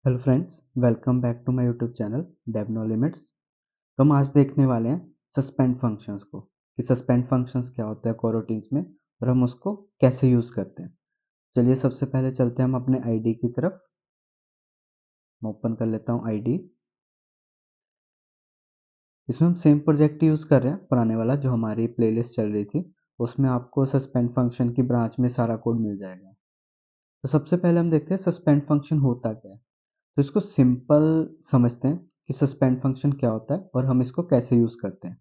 Hello friends, welcome back to my YouTube channel Dev no limits. तो हम आज देखने वाले हैं सस्पेंड फंक्शंस को कि सस्पेंड फंक्शंस क्या होता है कोरोटीन्स में और हम उसको कैसे यूज़ करते हैं। चलिए सबसे पहले चलते हैं हम अपने आईडी की तरफ। मैं ओपन कर लेता हूँ आईडी। इसमें हम सेम प्रोजेक्ट यूज़ कर रहे हैं, पुराने वाला जो हमारी प्लेलिस्ट चल रही थी उसमें आपको सस्पेंड फंक्शन की ब्रांच में सारा कोड मिल जाएगा। तो सबसे पहले हम देखते हैं सस्पेंड फंक्शन होता क्या है। तो इसको सिंपल समझते हैं कि सस्पेंड फंक्शन क्या होता है और हम इसको कैसे यूज़ करते हैं।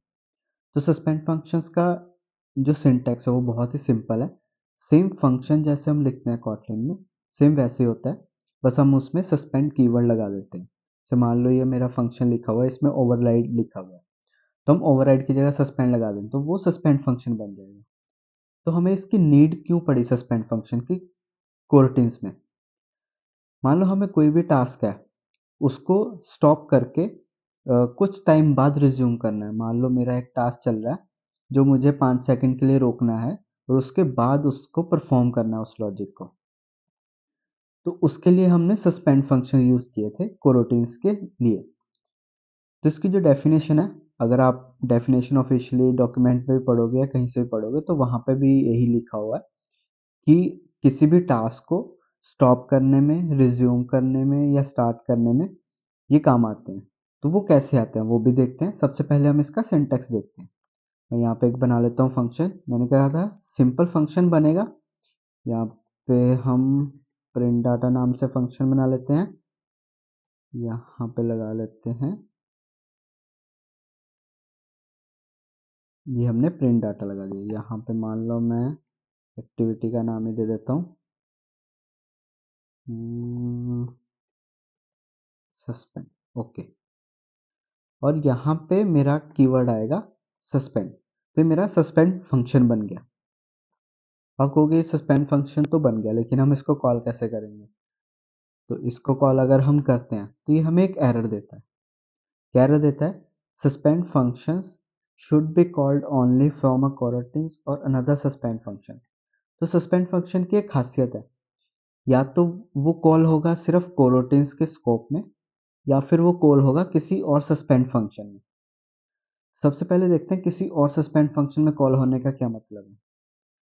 तो सस्पेंड फंक्शंस का जो सिंटैक्स है वो बहुत ही सिंपल है। सेम फंक्शन जैसे हम लिखते हैं कॉटलिन में, सेम वैसे ही होता है, बस हम उसमें सस्पेंड कीवर्ड लगा देते हैं। तो मान लो ये मेरा फंक्शन लिखा हुआ है, इसमें ओवरराइड लिखा हुआ है, तो हम ओवरराइड की जगह सस्पेंड लगा दें तो वो सस्पेंड फंक्शन बन जाएगा। तो हमें इसकी नीड क्यों पड़ी सस्पेंड फंक्शन की कोरोटीन्स में? मान लो हमें कोई भी टास्क है, उसको स्टॉप करके कुछ टाइम बाद रिज्यूम करना है। मान लो मेरा एक टास्क चल रहा है जो मुझे 5 सेकंड के लिए रोकना है और उसके बाद उसको परफॉर्म करना है उस लॉजिक को। तो उसके लिए हमने सस्पेंड फंक्शन यूज किए थे कोरोटीन्स के लिए। तो इसकी जो डेफिनेशन है, अगर आप डेफिनेशन ऑफिशियली डॉक्यूमेंट में भी पढ़ोगे या कहीं से भी पढ़ोगे तो वहां पे भी यही लिखा हुआ है कि किसी भी टास्क को स्टॉप करने में, रिज्यूम करने में या स्टार्ट करने में ये काम आते हैं। तो वो कैसे आते हैं वो भी देखते हैं। सबसे पहले हम इसका सिंटैक्स देखते हैं। मैं यहाँ पे एक बना लेता हूँ फंक्शन। मैंने कहा था सिंपल फंक्शन बनेगा। यहाँ पे हम प्रिंट डाटा नाम से फंक्शन बना लेते हैं। यहाँ पे लगा लेते हैं, ये हमने प्रिंट डाटा लगा दिया। यहाँ पे मान लो मैं एक्टिविटी का नाम ही दे देता हूँ सस्पेंड। ओके। और यहाँ पे मेरा कीवर्ड आएगा सस्पेंड। तो मेरा सस्पेंड फंक्शन बन गया। आप कहोगे सस्पेंड फंक्शन तो बन गया लेकिन हम इसको कॉल कैसे करेंगे? तो इसको कॉल अगर हम करते हैं तो ये हमें एक एरर देता है। क्या एरर देता है? Suspend functions should be called only from a coroutines और अनदर सस्पेंड फंक्शन। तो सस्पेंड फंक्शन की एक खासियत है, या तो वो कॉल होगा सिर्फ coroutines के स्कोप में या फिर वो कॉल होगा किसी और सस्पेंड फंक्शन में। सबसे पहले देखते हैं किसी और सस्पेंड फंक्शन में कॉल होने का क्या मतलब है।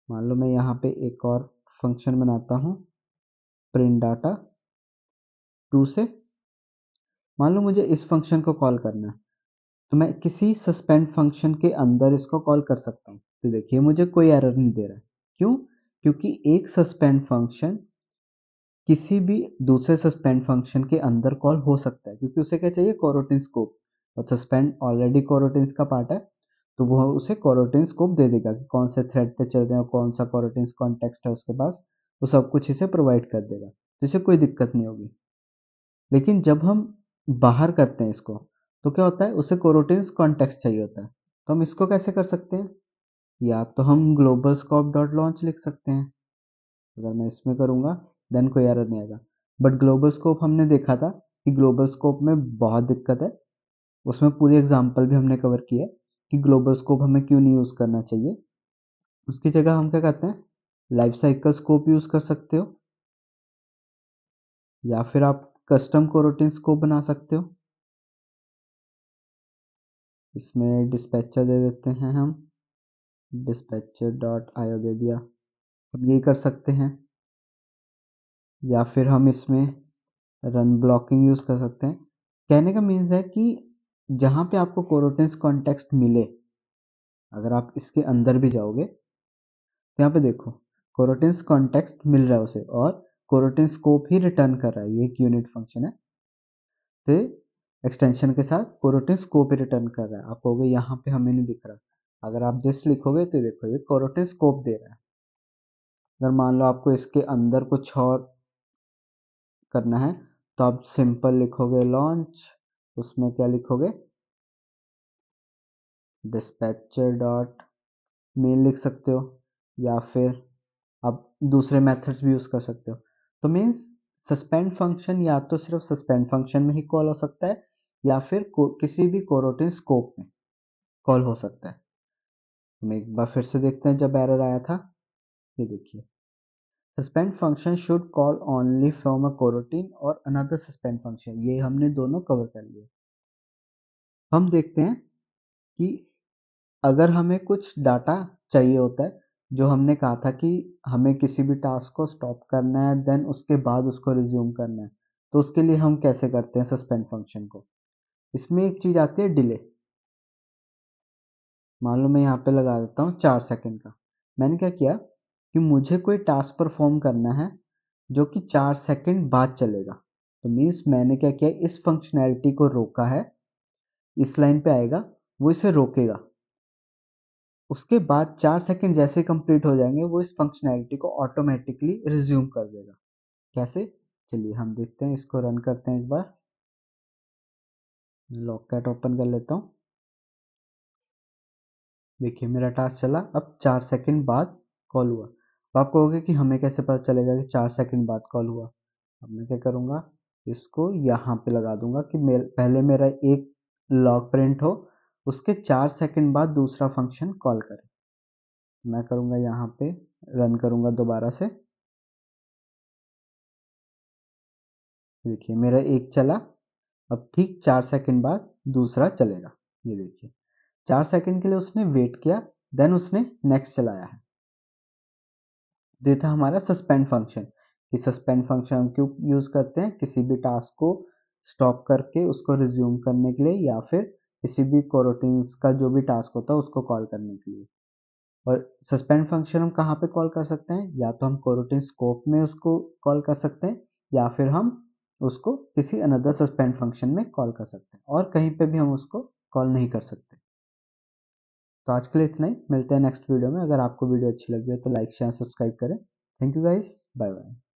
मान लो मैं यहाँ पे एक और फंक्शन बनाता हूँ प्रिंट डाटा 2 से। मान लो मुझे इस फंक्शन को कॉल करना है तो मैं किसी सस्पेंड फंक्शन के अंदर इसको कॉल कर सकता हूँ। तो देखिए मुझे कोई एरर नहीं दे रहा है। क्यों? क्योंकि एक सस्पेंड फंक्शन किसी भी दूसरे सस्पेंड फंक्शन के अंदर कॉल हो सकता है, क्योंकि उसे क्या चाहिए? कोरोटिन स्कोप। और सस्पेंड ऑलरेडी कोरोटिन्स का पार्ट है, तो वो उसे कोरोटिन स्कोप दे देगा कि कौन से थ्रेड पे चल रहे हैं और कौन सा कोरोटिन कॉन्टेक्स्ट है उसके पास। वो सब कुछ इसे प्रोवाइड कर देगा, तो इसे कोई दिक्कत नहीं होगी। लेकिन जब हम बाहर करते हैं इसको तो क्या होता है? उसे कोरोटिन्स कॉन्टेक्स्ट चाहिए होता है। तो हम इसको कैसे कर सकते हैं? या तो हम ग्लोबल स्कोप डॉट लॉन्च लिख सकते हैं। अगर मैं इसमें करूँगा देन कोई एरर नहीं आएगा। बट ग्लोबल स्कोप हमने देखा था कि ग्लोबल स्कोप में बहुत दिक्कत है। उसमें पूरी एग्जांपल भी हमने कवर की है कि ग्लोबल स्कोप हमें क्यों नहीं यूज़ करना चाहिए। उसकी जगह हम क्या करते हैं? लाइफ साइकिल स्कोप यूज़ कर सकते हो, या फिर आप कस्टम कोरोटीन स्कोप बना सकते हो। इसमें डिस्पैचर दे देते हैं हम, डिस्पैचर डॉट आयो दे दिया। हम ये कर सकते हैं, या फिर हम इसमें रन ब्लॉकिंग यूज़ कर सकते हैं। कहने का मीन्स है कि जहाँ पे आपको कोरोटिन्स कॉन्टेक्स्ट मिले, अगर आप इसके अंदर भी जाओगे तो यहाँ पे देखो कोरोटिन्स कॉन्टेक्स्ट मिल रहा है उसे, और कोरोटिन स्कोप ही रिटर्न कर रहा है। ये एक यूनिट फंक्शन है, तो एक्सटेंशन के साथ कोरोटिन स्कोप ही रिटर्न कर रहा है। आप कहोगे यहाँ पे हमें नहीं दिख रहा। अगर आप दिस लिखोगे तो देखो ये कोरोटिन स्कोप दे रहा है। अगर मान लो आपको इसके अंदर कुछ और करना है तो आप सिंपल लिखोगे लॉन्च, उसमें क्या लिखोगे? डिस्पैचर डॉट मेन लिख सकते हो, या फिर आप दूसरे मेथड्स भी यूज़ कर सकते हो। तो मीन्स सस्पेंड फंक्शन या तो सिर्फ सस्पेंड फंक्शन में ही कॉल हो सकता है या फिर किसी भी कोरोटिन स्कोप में कॉल हो सकता है। हम एक बार फिर से देखते हैं जब एरर आया था। ये देखिए suspend function should call only from a coroutine और अनदर सस्पेंड फंक्शन, ये हमने दोनों कवर कर लिए। हम देखते हैं कि अगर हमें कुछ डाटा चाहिए होता है, जो हमने कहा था कि हमें किसी भी टास्क को स्टॉप करना है देन उसके बाद उसको रिज्यूम करना है, तो उसके लिए हम कैसे करते हैं सस्पेंड फंक्शन को। इसमें एक चीज आती है डिले। मान लो मैं यहाँ पे लगा देता हूँ 4 सेकंड का। मैंने क्या किया कि मुझे कोई टास्क परफॉर्म करना है जो कि 4 सेकंड बाद चलेगा, तो मीन्स मैंने क्या किया, इस फंक्शनैलिटी को रोका है। इस लाइन पे आएगा, वो इसे रोकेगा, उसके बाद 4 सेकंड जैसे कंप्लीट हो जाएंगे वो इस फंक्शनैलिटी को ऑटोमेटिकली रिज्यूम कर देगा। कैसे, चलिए हम देखते हैं, इसको रन करते हैं एक बार। लॉगकैट ओपन कर लेता हूँ। देखिए मेरा टास्क चला, अब 4 सेकंड बाद कॉल हुआ। तो आप कहोगे कि हमें कैसे पता चलेगा कि 4 सेकंड बाद कॉल हुआ। अब मैं क्या करूँगा, इसको यहाँ पे लगा दूंगा कि पहले मेरा एक लॉग प्रिंट हो, उसके 4 सेकंड बाद दूसरा फंक्शन कॉल करे। मैं करूँगा यहाँ पे, रन करूँगा दोबारा से। देखिए मेरा एक चला, अब ठीक 4 सेकंड बाद दूसरा चलेगा। ये देखिए 4 सेकंड के लिए उसने वेट किया, देन उसने नेक्स्ट चलाया है। ये था हमारा सस्पेंड फंक्शन। कि सस्पेंड फंक्शन हम क्यों यूज करते हैं, किसी भी टास्क को स्टॉप करके उसको रिज्यूम करने के लिए, या फिर किसी भी कोरोटीन्स का जो भी टास्क होता है उसको कॉल करने के लिए। और सस्पेंड फंक्शन हम कहाँ पे कॉल कर सकते हैं, या तो हम कोरोटीन स्कोप में उसको कॉल कर सकते हैं, या फिर हम उसको किसी अनदर सस्पेंड फंक्शन में कॉल कर सकते हैं, और कहीं पे भी हम उसको कॉल नहीं कर सकते। तो आज के लिए इतना ही, मिलते हैं नेक्स्ट वीडियो में। अगर आपको वीडियो अच्छी लगी हो तो लाइक शेयर सब्सक्राइब करें। Thank you guys, bye bye.